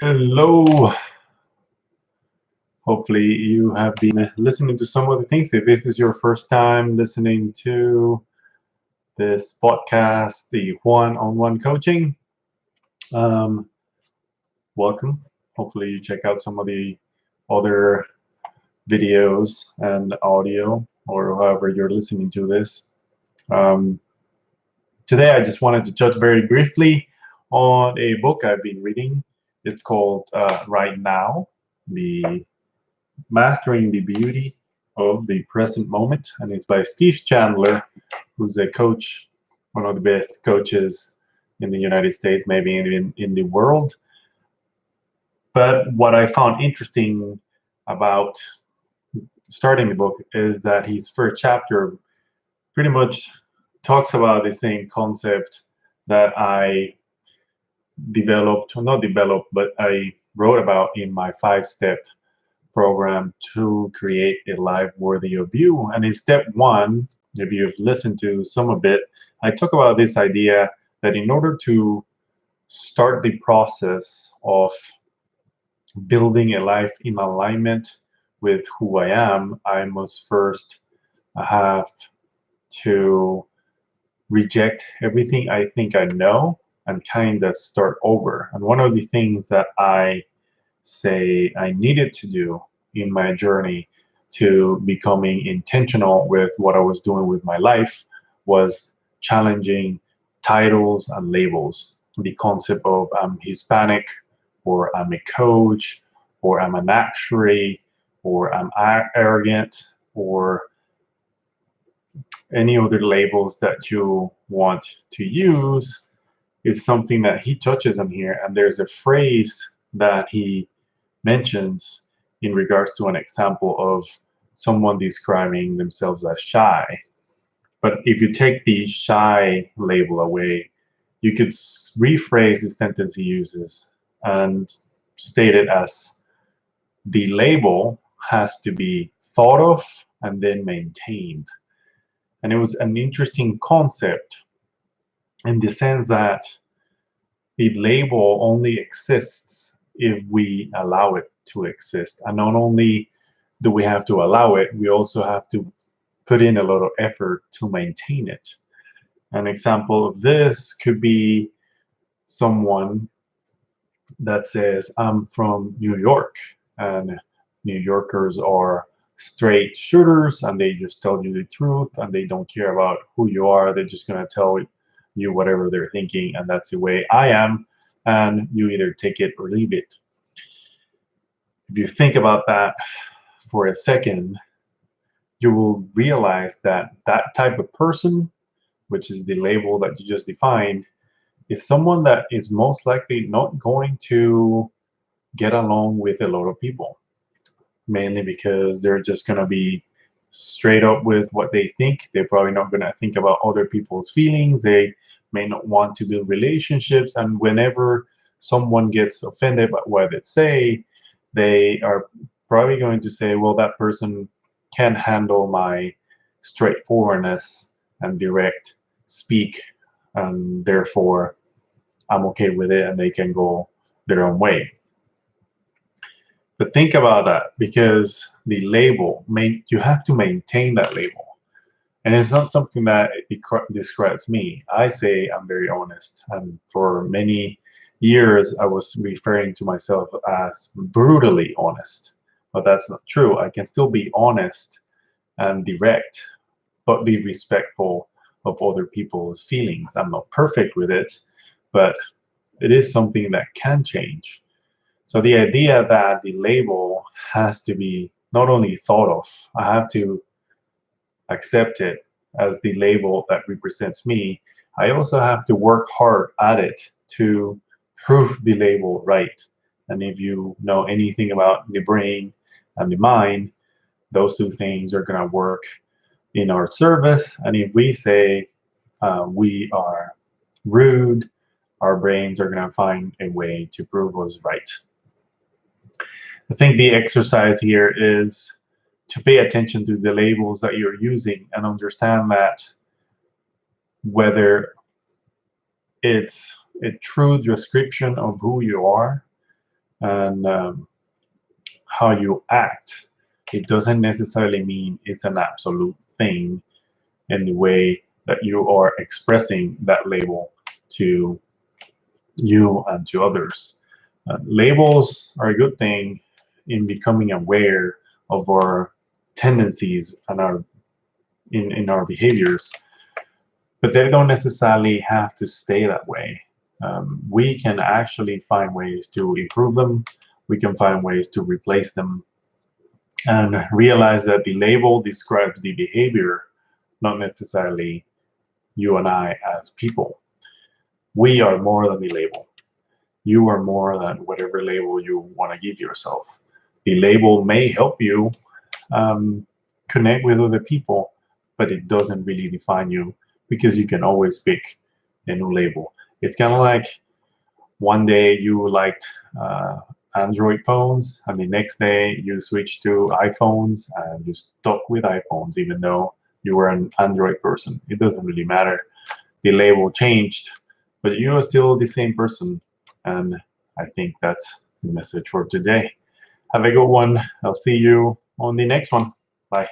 Hello. Hopefully, you have been listening to some of the things. If this is your first time listening to this podcast, the one-on-one coaching, um, welcome. Hopefully, you check out some of the other videos and audio, or however you're listening to this. Um, Today, I just wanted to touch very briefly on a book I've been reading. It's called Right Now, the Mastering the Beauty of the Present Moment, and it's by Steve Chandler, who's a coach, one of the best coaches in the United States, maybe in the world. But what I found interesting about starting the book is that his first chapter pretty much talks about the same concept that I developed, or not developed, but I wrote about in my 5-step program to create a life worthy of you. And in step one, if you've listened to some of it, I talk about this idea that in order to start the process of building a life in alignment with who I am, I must first have to reject everything I think I know and kind of start over. And one of the things that I say I needed to do in my journey to becoming intentional with what I was doing with my life was challenging titles and labels. The concept of I'm Hispanic, or I'm a coach, or I'm an actuary, or I'm arrogant, or any other labels that you want to use is something that he touches on here. And there's a phrase that he mentions in regards to an example of someone describing themselves as shy. But if you take the shy label away, you could rephrase the sentence he uses and state it as the label has to be thought of and then maintained. And it was an interesting concept in the sense that the label only exists if we allow it to exist. And not only do we have to allow it, we also have to put in a lot of effort to maintain it. An example of this could be someone that says, I'm from New York, and New Yorkers are straight shooters and they just tell you the truth and they don't care about who you are. They're just going to tell you whatever they're thinking, and that's the way I am, and you either take it or leave it. If you think about that for a second, you will realize that that type of person, which is the label that you just defined, is someone that is most likely not going to get along with a lot of people, mainly because they're just going to be straight up with what they think. They're probably not going to think about other people's feelings. They may not want to build relationships. And whenever someone gets offended by what they say, they are probably going to say, well, that person can't handle my straightforwardness and direct speak, and therefore I'm okay with it and they can go their own way. But think about that, because the label, you have to maintain that label. And it's not something that describes me. I say I'm very honest. And for many years, I was referring to myself as brutally honest. But that's not true. I can still be honest and direct, but be respectful of other people's feelings. I'm not perfect with it, but it is something that can change. So the idea that the label has to be not only thought of, I have to accept it as the label that represents me. I also have to work hard at it to prove the label right. And if you know anything about the brain and the mind, those two things are going to work in our service. And if we say we are rude, our brains are going to find a way to prove us right. I think the exercise here is to pay attention to the labels that you're using and understand that whether it's a true description of who you are and how you act. It doesn't necessarily mean it's an absolute thing in the way that you are expressing that label to you and to others. Labels are a good thing in becoming aware of our tendencies and in our behaviors, but they don't necessarily have to stay that way. We can actually find ways to improve them. We can find ways to replace them and realize that the label describes the behavior, not necessarily you and I as people. We are more than the label. You are more than whatever label you want to give yourself. The label may help you connect with other people, but it doesn't really define you because you can always pick a new label. It's kind of like one day you liked Android phones, and the next day you switched to iPhones and you stuck with iPhones even though you were an Android person. It doesn't really matter. The label changed, but you are still the same person. And I think that's the message for today. Have a good one. I'll see you on the next one. Bye.